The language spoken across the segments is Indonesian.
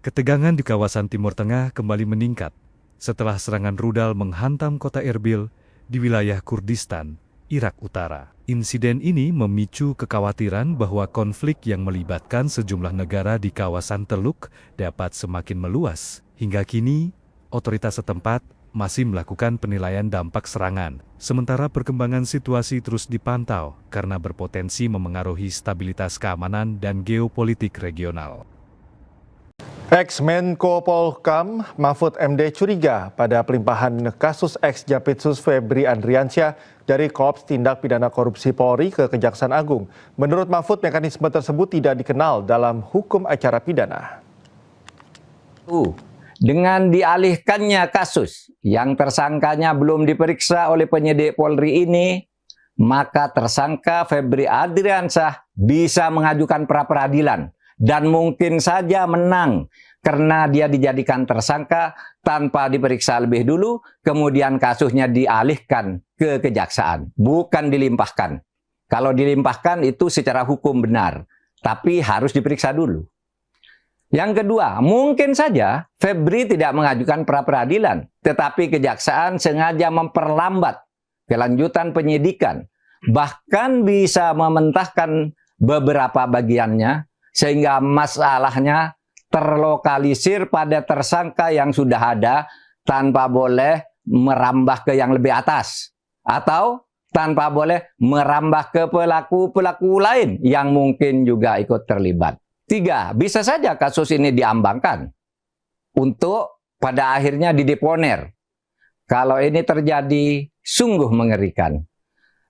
Ketegangan di kawasan Timur Tengah kembali meningkat setelah serangan rudal menghantam kota Erbil di wilayah Kurdistan, Irak Utara. Insiden ini memicu kekhawatiran bahwa konflik yang melibatkan sejumlah negara di kawasan Teluk dapat semakin meluas. Hingga kini, otoritas setempat masih melakukan penilaian dampak serangan, sementara perkembangan situasi terus dipantau karena berpotensi memengaruhi stabilitas keamanan dan geopolitik regional. Ex-Menko Polhukam Mahfud MD curiga pada pelimpahan kasus ex-Jampitsus Febri Adriansyah dari Korps Tindak Pidana Korupsi Polri ke Kejaksaan Agung. Menurut Mahfud, mekanisme tersebut tidak dikenal dalam hukum acara pidana. Dengan dialihkannya kasus yang tersangkanya belum diperiksa oleh penyidik Polri ini, maka tersangka Febri Adriansyah bisa mengajukan pra-peradilan dan mungkin saja menang karena dia dijadikan tersangka tanpa diperiksa lebih dulu, kemudian kasusnya dialihkan ke kejaksaan, bukan dilimpahkan. Kalau dilimpahkan itu secara hukum benar, tapi harus diperiksa dulu. Yang kedua, mungkin saja Febri tidak mengajukan pra-peradilan, tetapi kejaksaan sengaja memperlambat kelanjutan penyidikan, bahkan bisa mementahkan beberapa bagiannya, sehingga masalahnya terlokalisir pada tersangka yang sudah ada tanpa boleh merambah ke yang lebih atas, atau tanpa boleh merambah ke pelaku-pelaku lain yang mungkin juga ikut terlibat. 3, bisa saja kasus ini diambangkan untuk pada akhirnya dideponer. Kalau ini terjadi, sungguh mengerikan.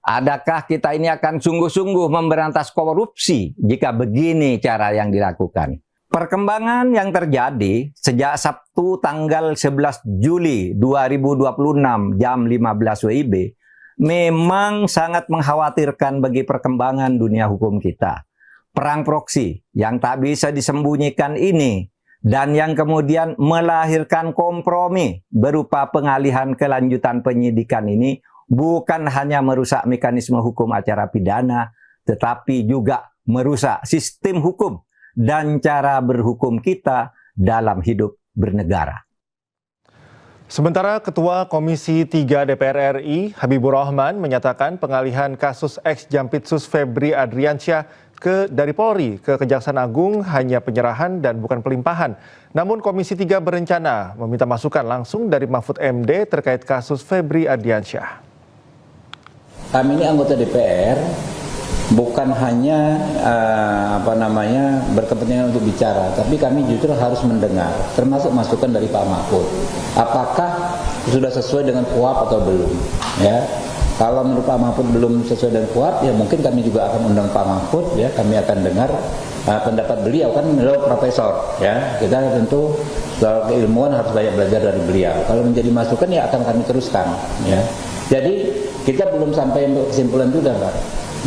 Adakah kita ini akan sungguh-sungguh memberantas korupsi jika begini cara yang dilakukan? Perkembangan yang terjadi sejak Sabtu tanggal 11 Juli 2026 jam 15 WIB memang sangat mengkhawatirkan bagi perkembangan dunia hukum kita. Perang proksi yang tak bisa disembunyikan ini dan yang kemudian melahirkan kompromi berupa pengalihan kelanjutan penyidikan ini bukan hanya merusak mekanisme hukum acara pidana, tetapi juga merusak sistem hukum dan cara berhukum kita dalam hidup bernegara. Sementara Ketua Komisi 3 DPR RI, Habibur Rahman, menyatakan pengalihan kasus ex-Jampitsus Febri Adriansyah dari Polri ke Kejaksaan Agung hanya penyerahan dan bukan pelimpahan. Namun Komisi 3 berencana meminta masukan langsung dari Mahfud MD terkait kasus Febri Adriansyah. Kami ini anggota DPR bukan hanya berkepentingan untuk bicara, tapi kami justru harus mendengar, termasuk masukan dari Pak Mahfud. Apakah sudah sesuai dengan KUHP atau belum? Ya, kalau menurut Pak Mahfud belum sesuai dengan KUHP, ya mungkin kami juga akan undang Pak Mahfud. Ya, kami akan dengar pendapat beliau, kan beliau profesor. Ya, kita tentu soal keilmuan harus banyak belajar dari beliau. Kalau menjadi masukan ya akan kami teruskan. Ya, jadi kita belum sampai untuk kesimpulan juga, Pak.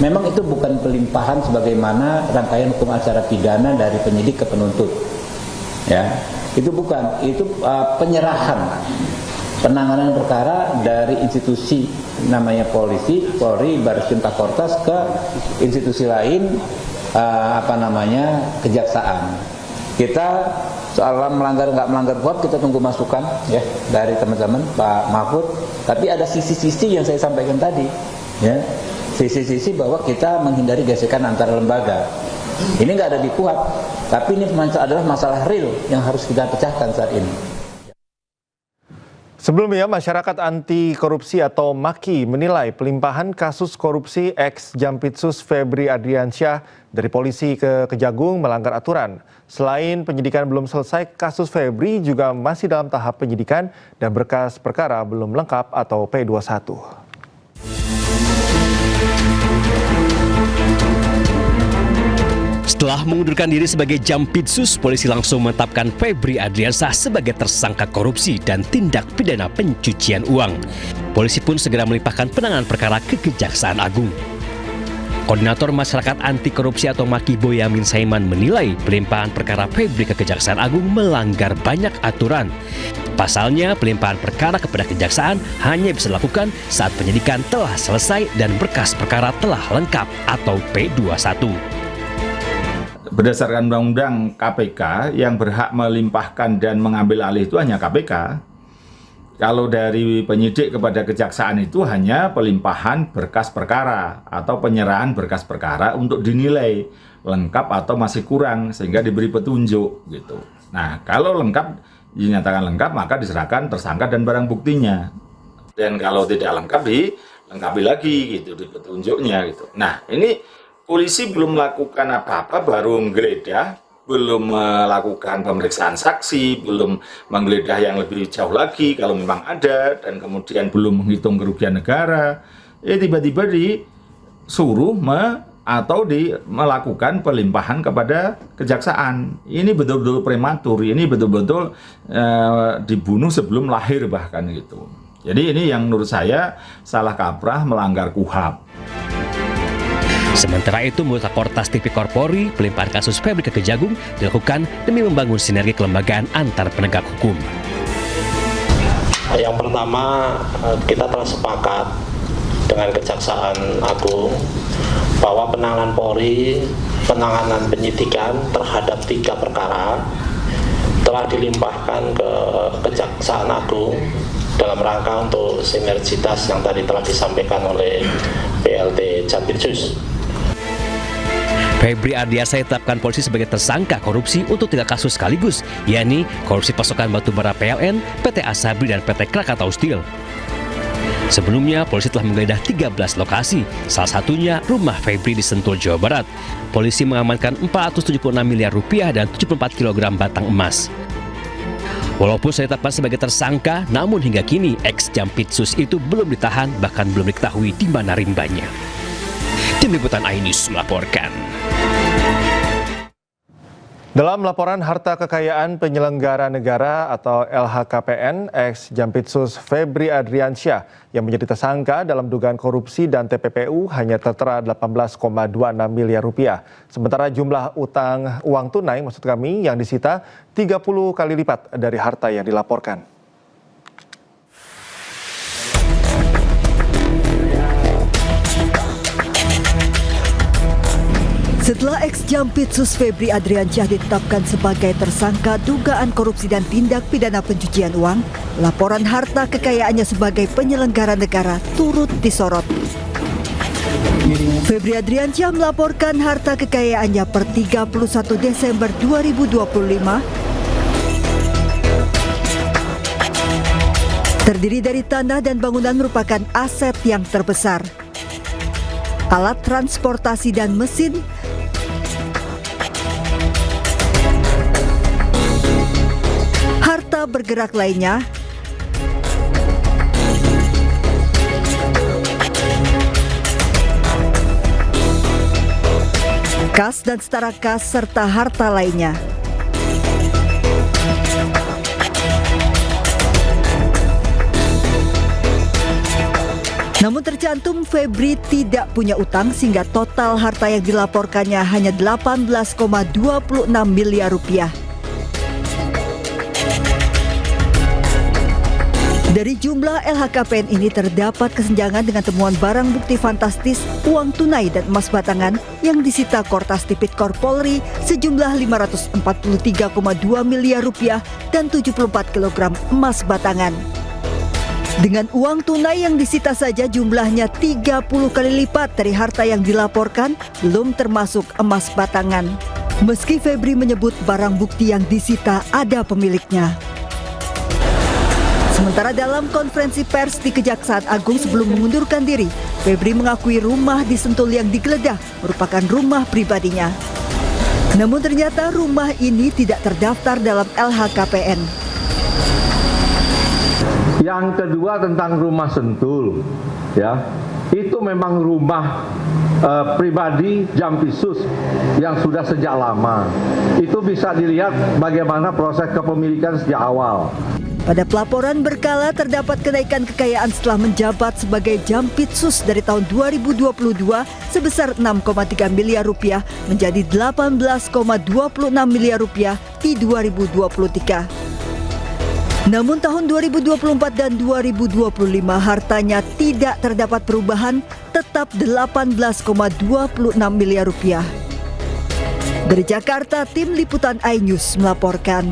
Memang itu bukan pelimpahan sebagaimana rangkaian hukum acara pidana dari penyidik ke penuntut. Ya, itu bukan, itu penyerahan penanganan perkara dari institusi namanya polisi, Polri, Bareskrim Kortas ke institusi lain, kejaksaan. Kita soal melanggar nggak melanggar KUHP kita tunggu masukan ya dari teman-teman Pak Mahfud. Tapi ada sisi-sisi yang saya sampaikan tadi, ya. Sisi-sisi bahwa kita menghindari gesekan antar lembaga. Ini nggak ada di KUHP, tapi ini adalah masalah real yang harus kita pecahkan saat ini. Sebelumnya, masyarakat anti korupsi atau MAKI menilai pelimpahan kasus korupsi ex-Jampitsus Febri Adriansyah dari polisi ke Kejagung melanggar aturan. Selain penyidikan belum selesai, kasus Febri juga masih dalam tahap penyidikan dan berkas perkara belum lengkap atau P21. Setelah mengundurkan diri sebagai Jampitsus, polisi langsung menetapkan Febri Adriansyah sebagai tersangka korupsi dan tindak pidana pencucian uang. Polisi pun segera melimpahkan penanganan perkara ke Kejaksaan Agung. Koordinator Masyarakat Anti Korupsi atau MAKI Boyamin Saiman menilai pelimpahan perkara Febri ke Kejaksaan Agung melanggar banyak aturan. Pasalnya, pelimpahan perkara kepada Kejaksaan hanya bisa dilakukan saat penyidikan telah selesai dan berkas perkara telah lengkap atau P21. berdasarkan undang-undang KPK yang berhak melimpahkan dan mengambil alih itu hanya KPK. Kalau dari penyidik kepada kejaksaan itu hanya pelimpahan berkas perkara atau penyerahan berkas perkara untuk dinilai lengkap atau masih kurang sehingga diberi petunjuk gitu. Nah, kalau lengkap dinyatakan lengkap maka diserahkan tersangka dan barang buktinya. Dan kalau tidak lengkap dilengkapi lagi gitu di petunjuknya gitu. Nah, ini polisi belum melakukan apa-apa, baru menggeledah, belum melakukan pemeriksaan saksi, belum menggeledah yang lebih jauh lagi kalau memang ada, dan kemudian belum menghitung kerugian negara. Tiba-tiba disuruh melakukan pelimpahan kepada kejaksaan. Ini betul-betul prematur, ini betul-betul dibunuh sebelum lahir bahkan gitu. Jadi ini yang menurut saya salah kaprah, melanggar KUHAP. Sementara itu, menurut Kortas Tipikor Polri, pelimpahan kasus Febri ke Kejagung dilakukan demi membangun sinergi kelembagaan antar penegak hukum. Yang pertama, kita telah sepakat dengan Kejaksaan Agung bahwa penanganan Polri, penanganan penyidikan terhadap 3 perkara telah dilimpahkan ke Kejaksaan Agung dalam rangka untuk sinergitas yang tadi telah disampaikan oleh PLT Jampitsus. Febri Ardiansah ditetapkan polisi sebagai tersangka korupsi untuk 3 kasus sekaligus, yakni korupsi pasokan batubara PLN, PT Asabri, dan PT Krakatau Steel. Sebelumnya, polisi telah menggeledah 13 lokasi, salah satunya rumah Febri di Sentul, Jawa Barat. Polisi mengamankan 476 miliar rupiah dan 74 kg batang emas. Walaupun sudah ditetapkan sebagai tersangka, namun hingga kini ex Jampitsus itu belum ditahan, bahkan belum diketahui di mana rimbanya. Tim Liputan iNews melaporkan. Dalam laporan harta kekayaan penyelenggara negara atau LHKPN, ex Jampitsus Febri Adriansyah yang menjadi tersangka dalam dugaan korupsi dan TPPU hanya tertera 18,26 miliar rupiah. Sementara jumlah uang tunai yang disita 30 kali lipat dari harta yang dilaporkan. Setelah ex-Jampitsus Febri Adriansyah ditetapkan sebagai tersangka dugaan korupsi dan tindak pidana pencucian uang, laporan harta kekayaannya sebagai penyelenggara negara turut disorot. Febri Adriansyah melaporkan harta kekayaannya per 31 Desember 2025 terdiri dari tanah dan bangunan merupakan aset yang terbesar. Alat transportasi dan mesin, harta bergerak lainnya, kas dan setara kas serta harta lainnya. Namun tercantum Febri tidak punya utang sehingga total harta yang dilaporkannya hanya 18,26 miliar rupiah. Dari jumlah LHKPN ini terdapat kesenjangan dengan temuan barang bukti fantastis, uang tunai dan emas batangan yang disita Kortas Tipikor Polri sejumlah 543,2 miliar rupiah dan 74 kg emas batangan. Dengan uang tunai yang disita saja jumlahnya 30 kali lipat dari harta yang dilaporkan, belum termasuk emas batangan. Meski Febri menyebut barang bukti yang disita ada pemiliknya. Sementara dalam konferensi pers di Kejaksaan Agung sebelum mengundurkan diri, Febri mengakui rumah di Sentul yang digeledah merupakan rumah pribadinya. Namun ternyata rumah ini tidak terdaftar dalam LHKPN. Yang kedua tentang rumah Sentul, ya, itu memang rumah pribadi Jampitsus yang sudah sejak lama. Itu bisa dilihat bagaimana proses kepemilikan sejak awal. Pada pelaporan berkala terdapat kenaikan kekayaan setelah menjabat sebagai Jampitsus dari tahun 2022 sebesar 6,3 miliar rupiah menjadi 18,26 miliar rupiah di 2023. Namun tahun 2024 dan 2025 hartanya tidak terdapat perubahan, tetap 18,26 miliar rupiah. Dari Jakarta, tim liputan iNews melaporkan.